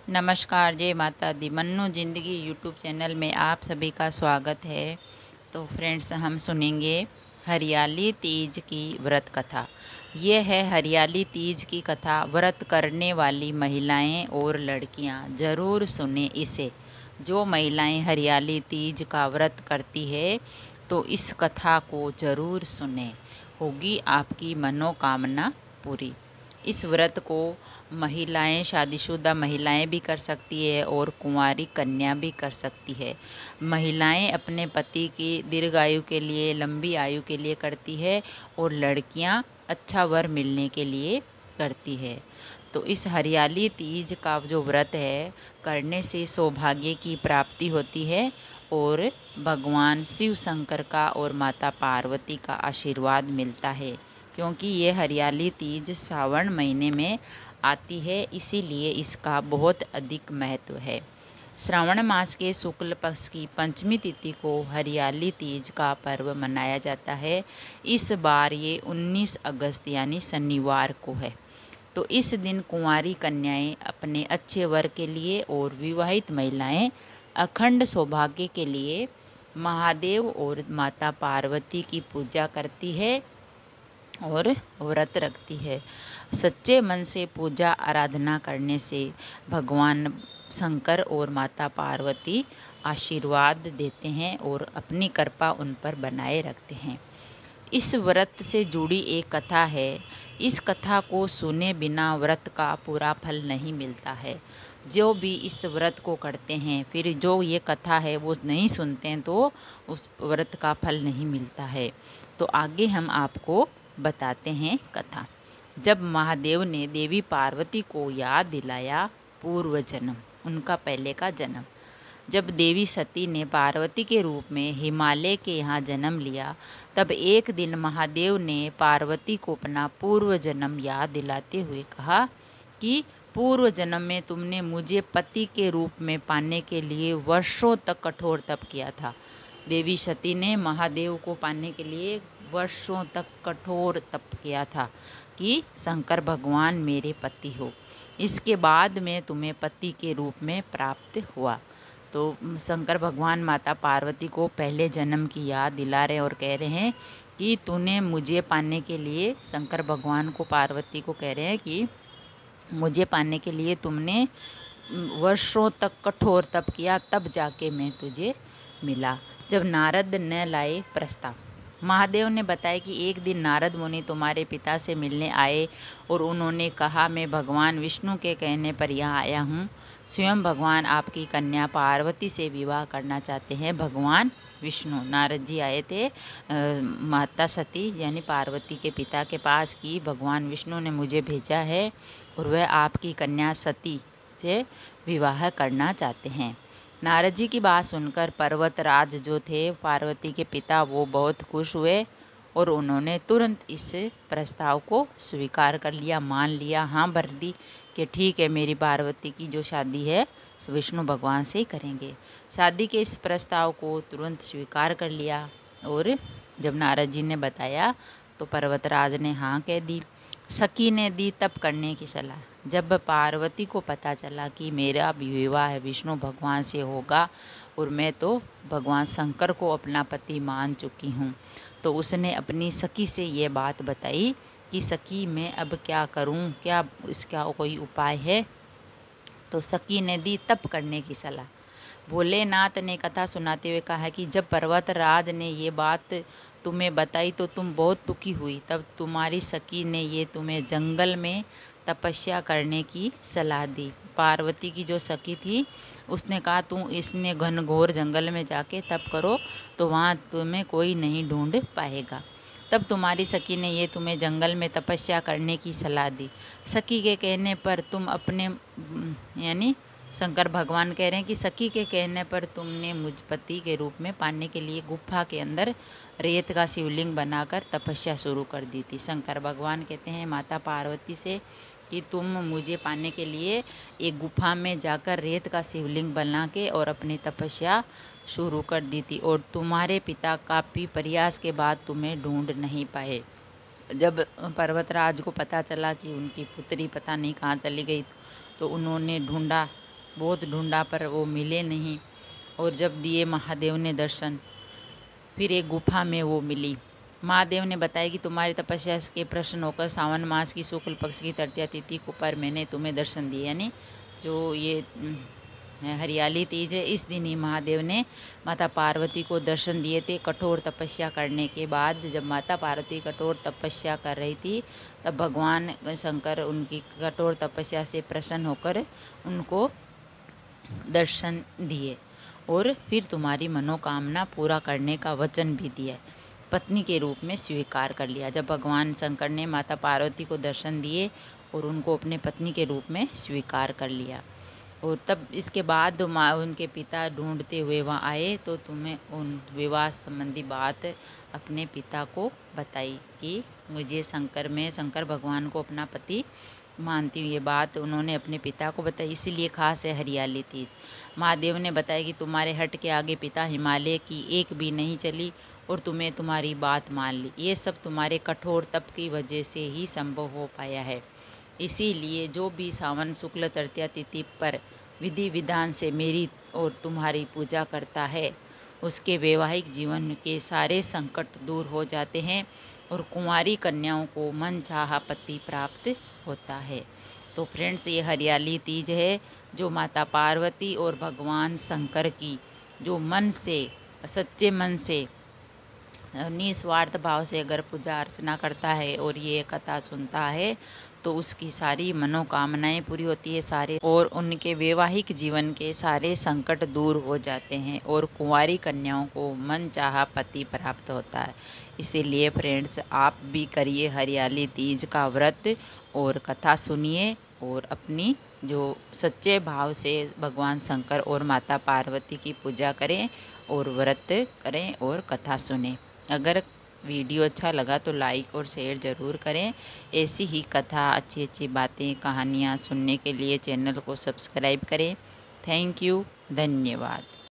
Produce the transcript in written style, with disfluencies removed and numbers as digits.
नमस्कार, जय माता दी। मन्नू ज़िंदगी यूट्यूब चैनल में आप सभी का स्वागत है। तो फ्रेंड्स, हम सुनेंगे हरियाली तीज की व्रत कथा। ये है हरियाली तीज की कथा। व्रत करने वाली महिलाएं और लड़कियां ज़रूर सुने इसे। जो महिलाएं हरियाली तीज का व्रत करती है तो इस कथा को ज़रूर सुने, होगी आपकी मनोकामना पूरी। इस व्रत को महिलाएं, शादीशुदा महिलाएं भी कर सकती है और कुंवारी कन्या भी कर सकती है। महिलाएं अपने पति की दीर्घायु के लिए, लंबी आयु के लिए करती है और लड़कियां अच्छा वर मिलने के लिए करती है। तो इस हरियाली तीज का जो व्रत है, करने से सौभाग्य की प्राप्ति होती है और भगवान शिव शंकर का और माता पार्वती का आशीर्वाद मिलता है। क्योंकि ये हरियाली तीज सावन महीने में आती है, इसीलिए इसका बहुत अधिक महत्व है। श्रावण मास के शुक्ल पक्ष की पंचमी तिथि को हरियाली तीज का पर्व मनाया जाता है। इस बार ये 19 अगस्त यानी शनिवार को है। तो इस दिन कुंवारी कन्याएं अपने अच्छे वर के लिए और विवाहित महिलाएं अखंड सौभाग्य के लिए महादेव और माता पार्वती की पूजा करती है और व्रत रखती है। सच्चे मन से पूजा आराधना करने से भगवान शंकर और माता पार्वती आशीर्वाद देते हैं और अपनी कृपा उन पर बनाए रखते हैं। इस व्रत से जुड़ी एक कथा है। इस कथा को सुने बिना व्रत का पूरा फल नहीं मिलता है। जो भी इस व्रत को करते हैं, फिर जो ये कथा है वो नहीं सुनते हैं, तो उस व्रत का फल नहीं मिलता है। तो आगे हम आपको बताते हैं कथा। जब महादेव ने देवी पार्वती को याद दिलाया पूर्व जन्म, उनका पहले का जन्म, जब देवी सती ने पार्वती के रूप में हिमालय के यहाँ जन्म लिया, तब एक दिन महादेव ने पार्वती को अपना पूर्व जन्म याद दिलाते हुए कहा कि पूर्व जन्म में तुमने मुझे पति के रूप में पाने के लिए वर्षों तक कठोर तप किया था। देवी सती ने महादेव को पाने के लिए वर्षों तक कठोर तप किया था कि शंकर भगवान मेरे पति हो। इसके बाद में तुम्हें पति के रूप में प्राप्त हुआ। तो शंकर भगवान माता पार्वती को पहले जन्म की याद दिला रहे और कह रहे हैं कि तूने मुझे पाने के लिए, शंकर भगवान को पार्वती को कह रहे हैं कि मुझे पाने के लिए तुमने वर्षों तक कठोर तप किया, तब जाके मैं तुझे मिला। जब नारद ने लाए प्रस्ताव, महादेव ने बताया कि एक दिन नारद मुनि तुम्हारे पिता से मिलने आए और उन्होंने कहा मैं भगवान विष्णु के कहने पर यहाँ आया हूँ। स्वयं भगवान आपकी कन्या पार्वती से विवाह करना चाहते हैं। भगवान विष्णु, नारद जी आए थे माता सती यानी पार्वती के पिता के पास कि भगवान विष्णु ने मुझे भेजा है और वह आपकी कन्या सती से विवाह करना चाहते हैं। नारद जी की बात सुनकर पर्वतराज जो थे पार्वती के पिता, वो बहुत खुश हुए और उन्होंने तुरंत इस प्रस्ताव को स्वीकार कर लिया, मान लिया, हाँ भर दी कि ठीक है, मेरी पार्वती की जो शादी है विष्णु भगवान से ही करेंगे। शादी के इस प्रस्ताव को तुरंत स्वीकार कर लिया और जब नारद जी ने बताया तो पर्वतराज ने हाँ कह दी। सखी ने दी तप करने की सलाह। जब पार्वती को पता चला कि मेरा विवाह विष्णु भगवान से होगा और मैं तो भगवान शंकर को अपना पति मान चुकी हूँ, तो उसने अपनी सखी से ये बात बताई कि सखी मैं अब क्या करूँ, क्या इसका कोई उपाय है। तो सखी ने दी तप करने की सलाह। भोलेनाथ ने कथा सुनाते हुए कहा कि जब पर्वतराज ने ये बात तुम्हें बताई तो तुम बहुत दुखी हुई। तब तुम्हारी सखी ने ये तुम्हें जंगल में तपस्या करने की सलाह दी। पार्वती की जो सखी थी उसने कहा तुम इसने घनघोर जंगल में जाके तप करो, तो वहाँ तुम्हें कोई नहीं ढूंढ पाएगा। तब तुम्हारी सखी ने ये तुम्हें जंगल में तपस्या करने की सलाह दी। सखी के कहने पर तुम अपने यानी शंकर भगवान कह रहे हैं कि सखी के कहने पर तुमने मुझ पति के रूप में पाने के लिए गुफा के अंदर रेत का शिवलिंग बनाकर तपस्या शुरू कर दी थी। शंकर भगवान कहते हैं माता पार्वती से कि तुम मुझे पाने के लिए एक गुफा में जाकर रेत का शिवलिंग बना के और अपनी तपस्या शुरू कर दी थी और तुम्हारे पिता काफ़ी प्रयास के बाद तुम्हें ढूंढ नहीं पाए। जब पर्वतराज को पता चला कि उनकी पुत्री पता नहीं कहाँ चली गई, तो उन्होंने ढूंढा बहुत ढूंढा पर वो मिले नहीं। और जब दिए महादेव ने दर्शन, फिर एक गुफा में वो मिली। महादेव ने बताया कि तुम्हारी तपस्या के प्रसन्न होकर सावन मास की शुक्ल पक्ष की तृतीया तिथि को पर मैंने तुम्हें दर्शन दिए। यानी जो ये हरियाली तीज है, इस दिन ही महादेव ने माता पार्वती को दर्शन दिए थे। कठोर तपस्या करने के बाद जब माता पार्वती कठोर तपस्या कर रही थी, तब भगवान शंकर उनकी कठोर तपस्या से प्रसन्न होकर उनको दर्शन दिए और फिर तुम्हारी मनोकामना पूरा करने का वचन भी दिया। पत्नी के रूप में स्वीकार कर लिया। जब भगवान शंकर ने माता पार्वती को दर्शन दिए और उनको अपने पत्नी के रूप में स्वीकार कर लिया, और तब इसके बाद उनके पिता ढूंढते हुए वहाँ आए, तो तुम्हें उन विवाह संबंधी बात अपने पिता को बताई कि मुझे शंकर भगवान को अपना पति मानती हूँ। ये बात उन्होंने अपने पिता को बताई, इसीलिए खास है हरियाली तीज। महादेव ने बताया कि तुम्हारे हट के आगे पिता हिमालय की एक भी नहीं चली और तुम्हें तुम्हारी बात मान ली। ये सब तुम्हारे कठोर तप की वजह से ही संभव हो पाया है। इसीलिए जो भी सावन शुक्ल तृतीया तिथि पर विधि विधान से मेरी और तुम्हारी पूजा करता है, उसके वैवाहिक जीवन के सारे संकट दूर हो जाते हैं और कुंवारी कन्याओं को मनचाहा पति प्राप्त होता है। तो फ्रेंड्स, ये हरियाली तीज है जो माता पार्वती और भगवान शंकर की जो मन से, सच्चे मन से, निस्वार्थ भाव से अगर पूजा अर्चना करता है और ये कथा सुनता है, तो उसकी सारी मनोकामनाएं पूरी होती है सारे, और उनके वैवाहिक जीवन के सारे संकट दूर हो जाते हैं और कुंवारी कन्याओं को मन चाहा पति प्राप्त होता है। इसीलिए फ्रेंड्स, आप भी करिए हरियाली तीज का व्रत और कथा सुनिए और अपनी जो सच्चे भाव से भगवान शंकर और माता पार्वती की पूजा करें और व्रत करें और कथा सुनें। अगर वीडियो अच्छा लगा तो लाइक और शेयर ज़रूर करें। ऐसी ही कथा, अच्छी अच्छी बातें, कहानियाँ सुनने के लिए चैनल को सब्सक्राइब करें। थैंक यू, धन्यवाद।